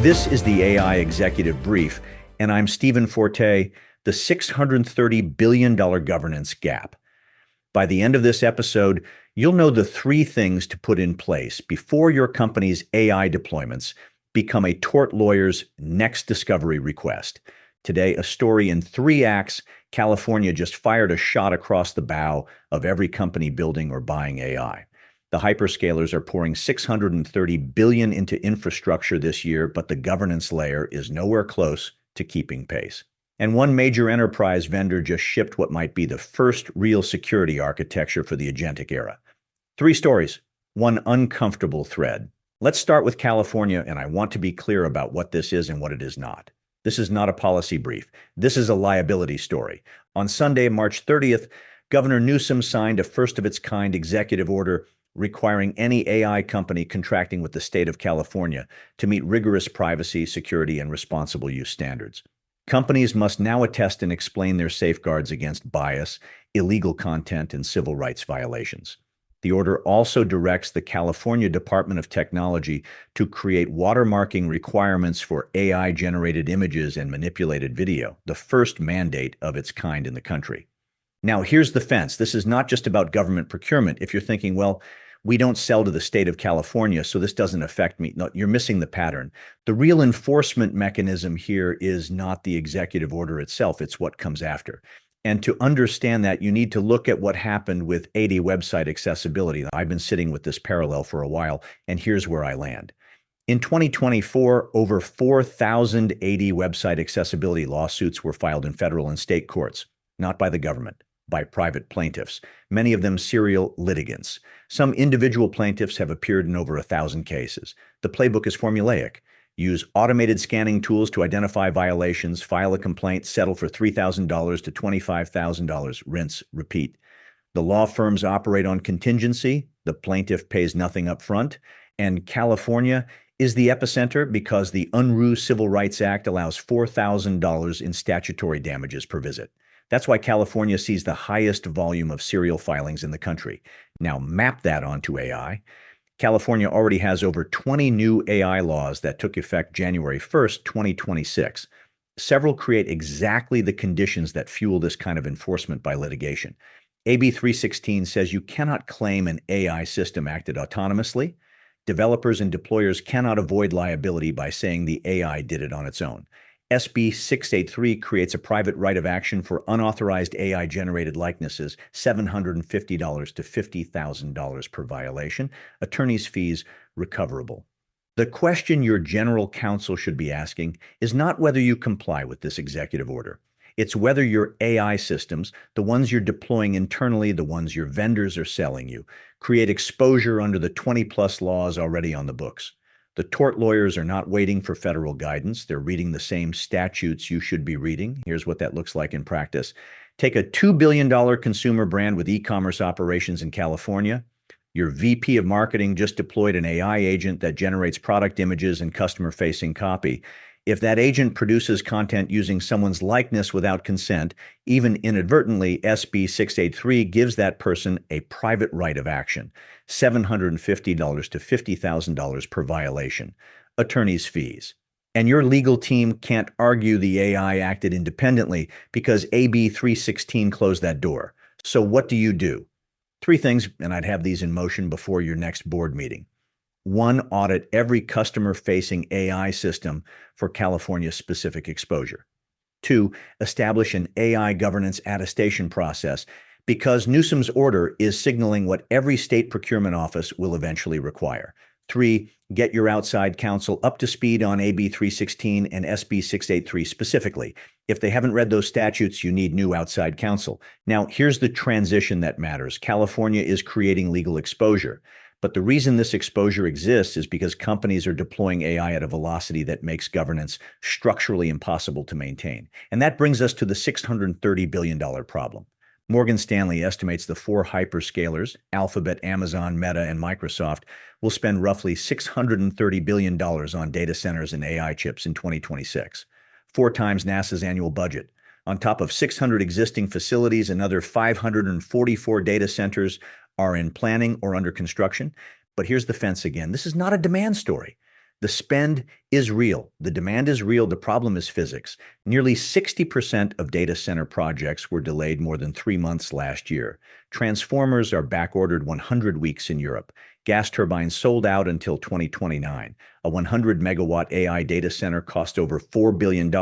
This is the AI Executive Brief, and I'm Stephen Forte, the $630 billion governance gap. By the end of this episode, you'll know the three things to put in place before your company's AI deployments become a tort lawyer's next discovery request. Today, a story in 3 acts. California just fired a shot across the bow of every company building or buying AI. The hyperscalers are pouring $630 billion into infrastructure this year, but the governance layer is nowhere close to keeping pace. And one major enterprise vendor just shipped what might be the first real security architecture for the agentic era. 3 stories, one uncomfortable thread. Let's start with California, and I want to be clear about what this is and what it is not. This is not a policy brief. This is a liability story. On Sunday, March 30th, Governor Newsom signed a first-of-its-kind executive order requiring any AI company contracting with the state of California to meet rigorous privacy, security, and responsible use standards. Companies must now attest and explain their safeguards against bias, illegal content, and civil rights violations. The order also directs the California Department of Technology to create watermarking requirements for AI-generated images and manipulated video, the first mandate of its kind in the country. Now, here's the fence. This is not just about government procurement. If you're thinking, well, we don't sell to the state of California, so this doesn't affect me. No, you're missing the pattern. The real enforcement mechanism here is not the executive order itself, it's what comes after. And to understand that, you need to look at what happened with AD website accessibility. I've been sitting with this parallel for a while, and here's where I land. In 2024, over 4,000 AD website accessibility lawsuits were filed in federal and state courts, not by the government, by private plaintiffs, many of them serial litigants. Some individual plaintiffs have appeared in over 1,000 cases. The playbook is formulaic. Use automated scanning tools to identify violations, file a complaint, settle for $3,000 to $25,000, rinse, repeat. The law firms operate on contingency. The plaintiff pays nothing up front. And California is the epicenter because the Unruh Civil Rights Act allows $4,000 in statutory damages per visit. That's why California sees the highest volume of serial filings in the country. Now map that onto AI. California already has over 20 new AI laws that took effect January 1st, 2026. Several create exactly the conditions that fuel this kind of enforcement by litigation. AB 316 says you cannot claim an AI system acted autonomously. Developers and deployers cannot avoid liability by saying the AI did it on its own. SB 683 creates a private right of action for unauthorized AI-generated likenesses, $750 to $50,000 per violation. Attorney's fees recoverable. The question your general counsel should be asking is not whether you comply with this executive order. It's whether your AI systems, the ones you're deploying internally, the ones your vendors are selling you, create exposure under the 20-plus laws already on the books. The tort lawyers are not waiting for federal guidance. They're reading the same statutes you should be reading. Here's what that looks like in practice. Take a $2 billion consumer brand with e-commerce operations in California. Your VP of marketing just deployed an AI agent that generates product images and customer-facing copy. If that agent produces content using someone's likeness without consent, even inadvertently, SB 683 gives that person a private right of action, $750 to $50,000 per violation, attorney's fees. And your legal team can't argue the AI acted independently because AB 316 closed that door. So what do? 3 things, and I'd have these in motion before your next board meeting. 1, audit every customer-facing AI system for California-specific exposure. 2, establish an AI governance attestation process because Newsom's order is signaling what every state procurement office will eventually require. 3, get your outside counsel up to speed on AB 316 and SB 683 specifically. If they haven't read those statutes, you need new outside counsel. Now, here's the transition that matters. California is creating legal exposure. But the reason this exposure exists is because companies are deploying AI at a velocity that makes governance structurally impossible to maintain. And that brings us to the $630 billion problem. Morgan Stanley estimates the 4 hyperscalers, Alphabet, Amazon, Meta, and Microsoft, will spend roughly $630 billion on data centers and AI chips in 2026, 4 times NASA's annual budget. On top of 600 existing facilities, another 544 data centers are in planning or under construction. But here's the fence again. This is not a demand story. The spend is real. The demand is real. The problem is physics. Nearly 60% of data center projects were delayed more than 3 months last year. Transformers are backordered 100 weeks in Europe. Gas turbines sold out until 2029. A 100 megawatt AI data center cost over $4 billion,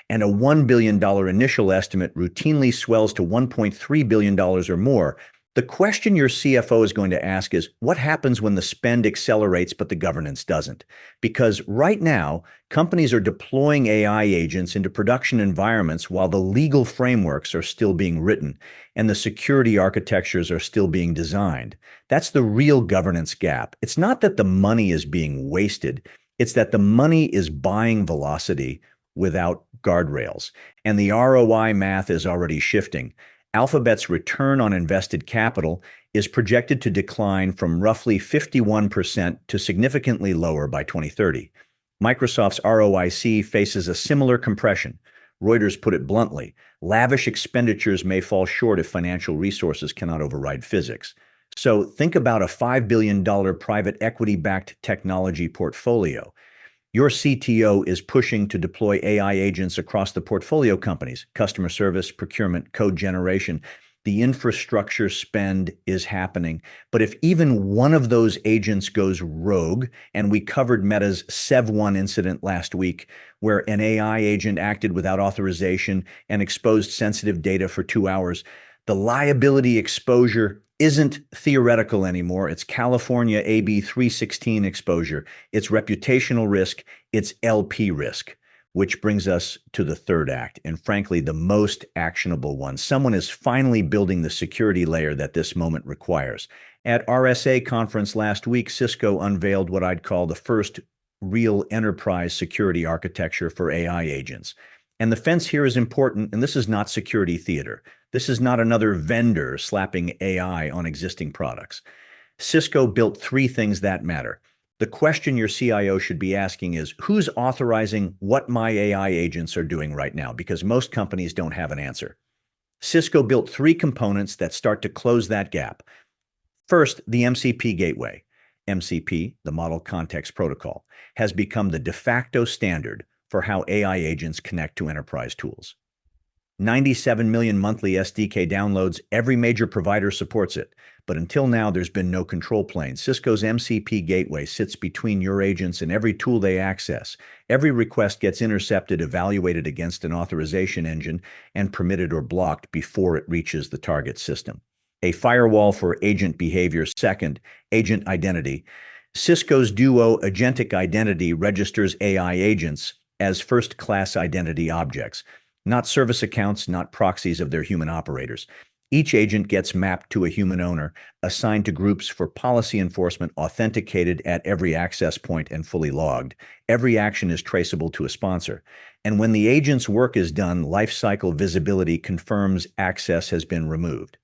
and a $1 billion initial estimate routinely swells to $1.3 billion or more. The question your CFO is going to ask is, what happens when the spend accelerates but the governance doesn't? Because right now, companies are deploying AI agents into production environments while the legal frameworks are still being written and the security architectures are still being designed. That's the real governance gap. It's not that the money is being wasted, it's that the money is buying velocity without guardrails. And the ROI math is already shifting. Alphabet's return on invested capital is projected to decline from roughly 51% to significantly lower by 2030. Microsoft's ROIC faces a similar compression. Reuters put it bluntly, lavish expenditures may fall short if financial resources cannot override physics. So think about a $5 billion private equity-backed technology portfolio. Your CTO is pushing to deploy AI agents across the portfolio companies, customer service, procurement, code generation. The infrastructure spend is happening. But if even one of those agents goes rogue, and we covered Meta's Sev1 incident last week, where an AI agent acted without authorization and exposed sensitive data for 2 hours, the liability exposure isn't theoretical anymore. It's California AB 316 exposure. It's reputational risk. It's LP risk, which brings us to the third act, and frankly, the most actionable one. Someone is finally building the security layer that this moment requires. At RSA Conference last week, Cisco unveiled what I'd call the first real enterprise security architecture for AI agents. And the fence here is important, and this is not security theater. This is not another vendor slapping AI on existing products. Cisco built 3 things that matter. The question your CIO should be asking is, who's authorizing what my AI agents are doing right now? Because most companies don't have an answer. Cisco built 3 components that start to close that gap. First, the MCP gateway. MCP, the Model Context Protocol, has become the de facto standard for how AI agents connect to enterprise tools. 97 million monthly SDK downloads, every major provider supports it. But until now, there's been no control plane. Cisco's MCP gateway sits between your agents and every tool they access. Every request gets intercepted, evaluated against an authorization engine, and permitted or blocked before it reaches the target system. A firewall for agent behavior. Second, agent identity. Cisco's Duo Agentic Identity registers AI agents as first-class identity objects, not service accounts, not proxies of their human operators. Each agent gets mapped to a human owner, assigned to groups for policy enforcement, authenticated at every access point, and fully logged. Every action is traceable to a sponsor. And when the agent's work is done, lifecycle visibility confirms access has been removed.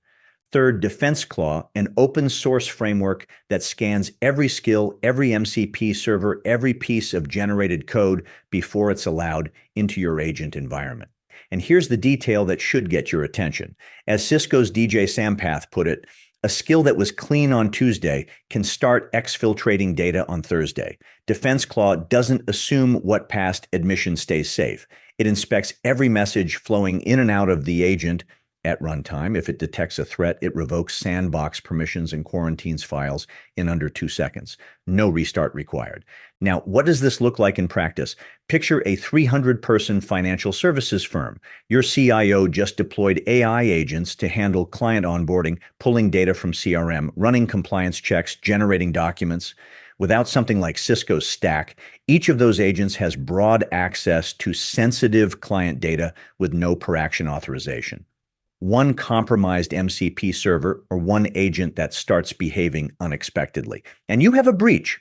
Third, DefenseClaw, an open source framework that scans every skill, every MCP server, every piece of generated code before it's allowed into your agent environment. And here's the detail that should get your attention. As Cisco's DJ Sampath put it, a skill that was clean on Tuesday can start exfiltrating data on Thursday. DefenseClaw doesn't assume what past admission stays safe. It inspects every message flowing in and out of the agent at runtime. If it detects a threat, it revokes sandbox permissions and quarantines files in under 2 seconds. No restart required. Now, what does this look like in practice? Picture a 300-person financial services firm. Your CIO just deployed AI agents to handle client onboarding, pulling data from CRM, running compliance checks, generating documents. Without something like Cisco's Stack, each of those agents has broad access to sensitive client data with no per-action authorization. One compromised MCP server or one agent that starts behaving unexpectedly, and you have a breach.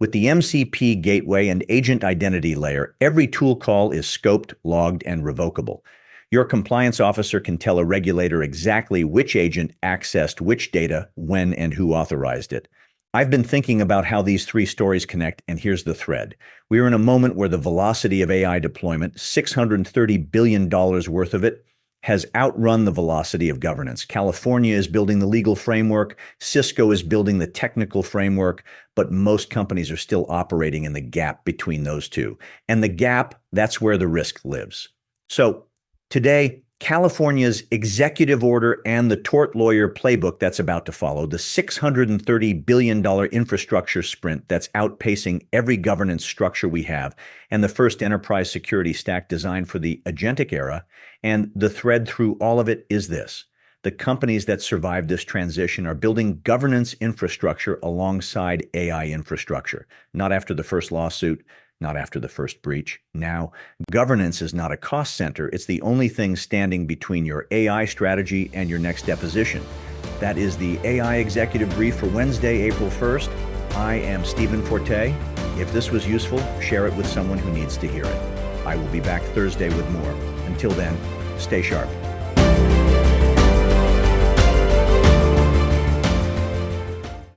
With the MCP gateway and agent identity layer, every tool call is scoped, logged, and revocable. Your compliance officer can tell a regulator exactly which agent accessed which data, when, and who authorized it. I've been thinking about how these 3 stories connect, and here's the thread. We are in a moment where the velocity of AI deployment, $630 billion worth of it, has outrun the velocity of governance. California is building the legal framework, Cisco is building the technical framework, but most companies are still operating in the gap between those two. And the gap, that's where the risk lives. So today, California's executive order and the tort lawyer playbook that's about to follow, the $630 billion infrastructure sprint that's outpacing every governance structure we have, and the first enterprise security stack designed for the agentic era. And the thread through all of it is this: the companies that survive this transition are building governance infrastructure alongside AI infrastructure, not after the first lawsuit, not after the first breach. Now, governance is not a cost center. It's the only thing standing between your AI strategy and your next deposition. That is the AI Executive Brief for Wednesday, April 1st. I am Stephen Forte. If this was useful, share it with someone who needs to hear it. I will be back Thursday with more. Until then, stay sharp.